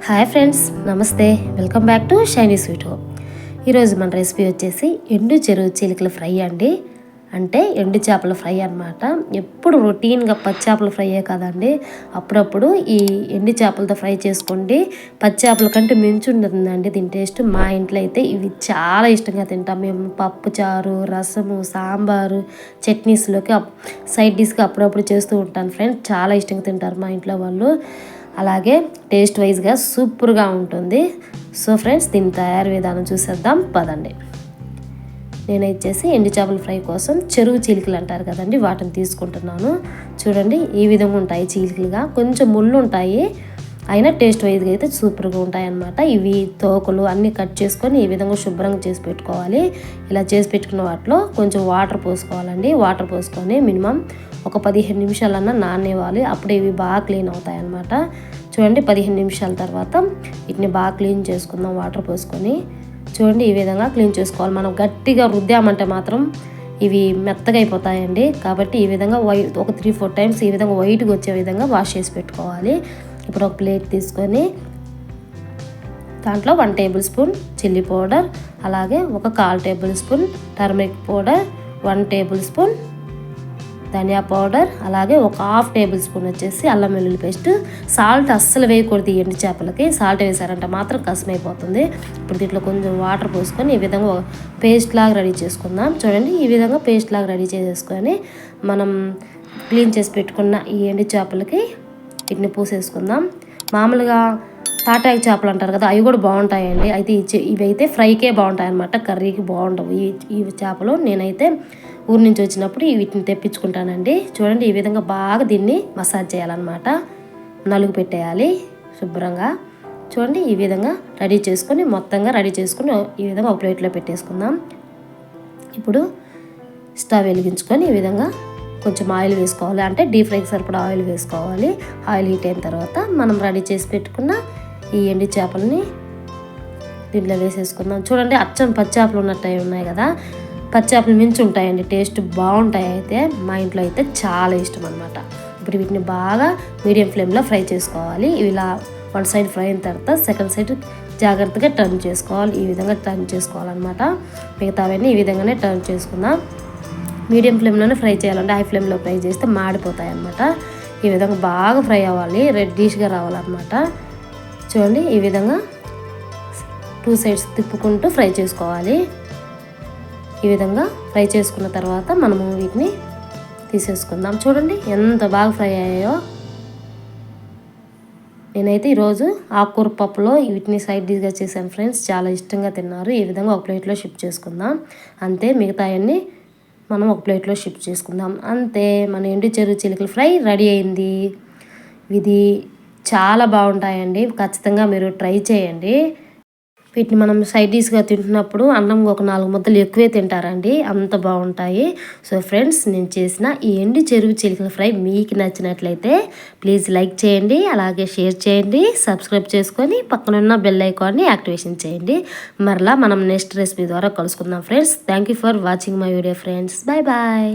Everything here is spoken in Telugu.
హాయ్ ఫ్రెండ్స్, నమస్తే. Welcome back to shiny sweet home. ఈరోజు మన రెసిపీ వచ్చేసి ఎండు చెరువు చీలికల ఫ్రై అండి. అంటే ఎండు చేపల ఫ్రై అనమాట. ఎప్పుడు రొటీన్గా పచ్చి చేపల ఫ్రైయే కాదండి, అప్పుడప్పుడు ఈ ఎండు చేపలతో ఫ్రై చేసుకోండి. పచ్చి చేపల కంటే మించి ఉంటుందండి దీని టేస్ట్. మా ఇంట్లో అయితే ఇవి చాలా ఇష్టంగా తింటాం మేము. పప్పు చారు, రసము, సాంబారు, చట్నీస్లోకి సైడ్ డిష్గా అప్పుడప్పుడు చేస్తూ ఉంటాను ఫ్రెండ్స్. చాలా ఇష్టంగా తింటారు మా ఇంట్లో వాళ్ళు. అలాగే టేస్ట్ వైజ్గా సూపర్గా ఉంటుంది. సో ఫ్రెండ్స్, దీని తయారు విధానం చూసేద్దాం పదండి. నేను వచ్చేసి ఎండు చేపల ఫ్రై కోసం చెరువు చీలికలు అంటారు కదండి, వాటిని తీసుకుంటున్నాను. చూడండి, ఈ విధంగా ఉంటాయి చీలికలుగా, కొంచెం ముళ్ళు ఉంటాయి, అయినా టేస్ట్ వైజ్గా అయితే సూపర్గా ఉంటాయి అన్నమాట. ఇవి తోకలు అన్నీ కట్ చేసుకొని ఈ విధంగా శుభ్రంగా చేసి పెట్టుకోవాలి. ఇలా చేసి పెట్టుకున్న వాటిలో కొంచెం వాటర్ పోసుకోవాలండి. వాటర్ పోసుకొని మినిమం ఒక 15 నిమిషాలన్నా నానేవాలి. అప్పుడు ఇవి బాగా క్లీన్ అవుతాయి అన్నమాట. చూడండి, 15 నిమిషాల తర్వాత వీటిని బాగా క్లీన్ చేసుకుందాం వాటర్ పోసుకొని. చూడండి, ఈ విధంగా క్లీన్ చేసుకోవాలి. మనం గట్టిగా రుద్దామంటే మాత్రం ఇవి మెత్తగా అయిపోతాయండి. కాబట్టి ఈ విధంగా ఒక 3-4 టైమ్స్ ఈ విధంగా వైట్గా వచ్చే విధంగా వాష్ చేసి పెట్టుకోవాలి. ఇప్పుడు ఒక ప్లేట్ తీసుకొని దాంట్లో 1 టేబుల్ స్పూన్ చిల్లీ పౌడర్, అలాగే ఒక 1/4 tablespoon turmeric powder, 1 tablespoon ధనియా పౌడర్, అలాగే ఒక 1/2 టేబుల్ స్పూన్ వచ్చేసి అల్లం వెల్లుల్లి పేస్ట్. సాల్ట్ అస్సలు వేయకూడదు ఎండు చేపలకి, సాల్ట్ వేసారంటే మాత్రం కసమైపోతుంది. ఇప్పుడు దీంట్లో కొంచెం వాటర్ పోసుకొని ఈ విధంగా పేస్ట్ లాగా రెడీ చేసుకుందాం. చూడండి, ఈ విధంగా పేస్ట్ లాగా రెడీ చేసేసుకొని మనం క్లీన్ చేసి పెట్టుకున్న ఈ ఎండు చేపలకి వీటిని పూసేసుకుందాం. మామూలుగా తాటాకు చేపలు అంటారు కదా, అవి కూడా బాగుంటాయండి. అయితే ఇవి అయితే ఫ్రైకే బాగుంటాయి అన్నమాట, కర్రీకి బాగుండవు ఈ చేపలు. నేనైతే ఊరి నుంచి వచ్చినప్పుడు వీటిని తెప్పించుకుంటానండి. చూడండి, ఈ విధంగా బాగా దీన్ని మసాజ్ చేయాలన్నమాట, నలుగు పెట్టేయాలి శుభ్రంగా. చూడండి, ఈ విధంగా రెడీ చేసుకొని మొత్తంగా రెడీ చేసుకొని ఈ విధంగా ఒక ప్లేట్లో పెట్టేసుకుందాం. ఇప్పుడు స్టవ్ వెలిగించుకొని ఈ విధంగా కొంచెం ఆయిల్ వేసుకోవాలి, అంటే డీప్ ఫ్రైకి సరిపడా ఆయిల్ వేసుకోవాలి. ఆయిల్ హీట్ అయిన తర్వాత మనం రెడీ చేసి పెట్టుకున్న ఈ ఎండు చేపలని దీంట్లో వేసేసుకుందాం. చూడండి, అచ్చం పచ్చి చేపలు ఉన్నట్టు ఉన్నాయి కదా, పచ్చి చేపలు మించి ఉంటాయండి, టేస్ట్ బాగుంటాయి. అయితే మా ఇంట్లో అయితే చాలా ఇష్టం అనమాట. ఇప్పుడు వీటిని బాగా మీడియం ఫ్లేమ్లో ఫ్రై చేసుకోవాలి. ఇవి ఇలా 1 సైడ్ ఫ్రై అయిన తర్వాత సెకండ్ సైడ్ జాగ్రత్తగా టర్న్ చేసుకోవాలి. ఈ విధంగా టర్న్ చేసుకోవాలన్నమాట. మిగతావన్నీ ఈ విధంగానే టర్న్ చేసుకుందాం. మీడియం ఫ్లేమ్లోనే ఫ్రై చేయాలంటే హై ఫ్లేమ్లో ఫ్రై చేస్తే మాడిపోతాయి అన్నమాట. ఈ విధంగా బాగా ఫ్రై అవ్వాలి, రెడ్డిష్గా రావాలన్నమాట. చూడండి, ఈ విధంగా 2 సైడ్స్ తిప్పుకుంటూ ఫ్రై చేసుకోవాలి. ఈ విధంగా ఫ్రై చేసుకున్న తర్వాత మనము వీటిని తీసేసుకుందాం. చూడండి, ఎంత బాగా ఫ్రై అయ్యాయో. నేనైతే ఈరోజు ఆకుకూర పప్పులో వీటిని సైడ్ డిష్గా చేశాను ఫ్రెండ్స్, చాలా ఇష్టంగా తిన్నారు. ఈ విధంగా ఒక ప్లేట్లో షిఫ్ట్ చేసుకుందాం. అంతే, మిగతాయన్నీ మనం ఒక ప్లేట్లో షిఫ్ట్ చేసుకుందాం. అంతే, మన ఎండు చెరువు చిలుకల ఫ్రై రెడీ అయింది. ఇది చాలా బాగుంటాయండి, ఖచ్చితంగా మీరు ట్రై చేయండి. వీటిని మనం సైడ్ డిష్గా తింటున్నప్పుడు అన్నం ఒక 4 ముద్దలు ఎక్కువే తింటారండి, అంత బాగుంటాయి. సో ఫ్రెండ్స్, నేను చేసిన ఈ ఎండు చెరువు చిలుకల ఫ్రై మీకు నచ్చినట్లయితే ప్లీజ్ లైక్ చేయండి, అలాగే షేర్ చేయండి, సబ్స్క్రైబ్ చేసుకొని పక్కనున్న బెల్ ఐకాన్ని యాక్టివేషన్ చేయండి. మరలా మనం నెక్స్ట్ రెసిపీ ద్వారా కలుసుకుందాం friends. Thank you for watching my video friends. Bye bye.